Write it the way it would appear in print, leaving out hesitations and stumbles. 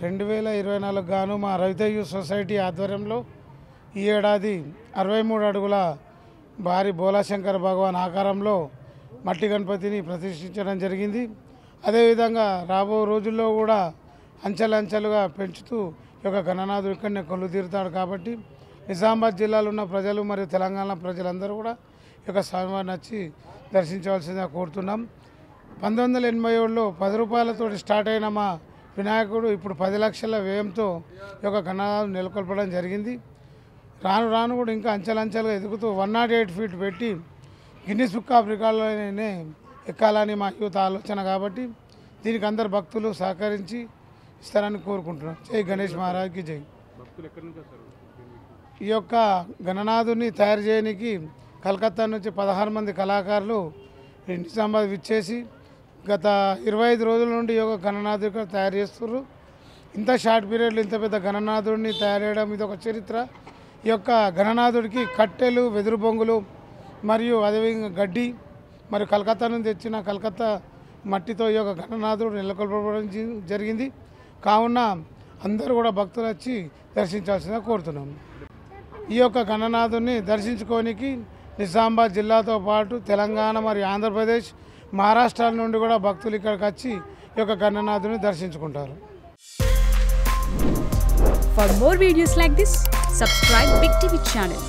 2024 గాను మా రవితేజ సొసైటీ ఆధ్వర్యంలో ఈ ఏడాది 63 అడుగుల భారీ బోలాశంకర భగవాన్ ఆకారంలో మట్టి గణపతిని ప్రతిష్ఠించడం జరిగింది. అదేవిధంగా రాబో రోజుల్లో కూడా అంచెలంచెలుగా పెంచుతూ ఈ యొక్క గణనాథుడు ఇక్కడనే కొలువు తీరుతాడు. కాబట్టి నిజామాబాద్ జిల్లాలో ఉన్న ప్రజలు మరియు తెలంగాణ ప్రజలందరూ కూడా ఈ యొక్క స్వామివారిని వచ్చి దర్శించవలసిందిగా కోరుతున్నాం. 1987లో 10 రూపాయలతో స్టార్ట్ అయిన మా వినాయకుడు ఇప్పుడు 10 లక్షల వ్యయంతో ఈ యొక్క గణనాథుడు నెలకొల్పడం జరిగింది. రాను రాను కూడా ఇంకా అంచెలంచెలుగా ఎదుగుతూ 108 ఫీట్ పెట్టి గిన్నిస్ బుక్ ఆఫ్ రికార్డులోనే ఎక్కాలని మా యూత్ ఆలోచన. కాబట్టి దీనికి అందరు భక్తులు సహకరించి ఇస్తారని కోరుకుంటున్నాం. జై గణేష్ మహారాజ్కి జై. ఈ యొక్క గణనాథుని తయారు చేయడానికి కలకత్తా నుంచి 16 మంది కళాకారులు నిజామాబాద్ విచ్చేసి గత 25 రోజుల నుండి ఈ యొక్క గణనాథుడు తయారు చేస్తున్నారు. ఇంత షార్ట్ పీరియడ్లో ఇంత పెద్ద గణనాథుడిని తయారు చేయడం ఇది ఒక చరిత్ర. ఈ యొక్క గణనాథుడికి కట్టెలు, వెదురు బొంగులు మరియు అదేవిధంగా గడ్డి మరియు కలకత్తా నుంచి తెచ్చిన కలకత్తా మట్టితో ఈ యొక్క గణనాథుడు నెలకొల్పడం జరిగింది. కావున అందరూ కూడా భక్తులు వచ్చి దర్శించాల్సిందిగా కోరుతున్నాం. ఈ యొక్క గణనాథుడిని దర్శించుకోనికి నిజామాబాద్ జిల్లాతో పాటు తెలంగాణ మరియు ఆంధ్రప్రదేశ్, మహారాష్ట్ర నుండి కూడా భక్తులు ఇక్కడికి వచ్చి ఈ యొక్క గణనాథుడిని దర్శించుకుంటారు. For more videos like this, subscribe Big TV channel.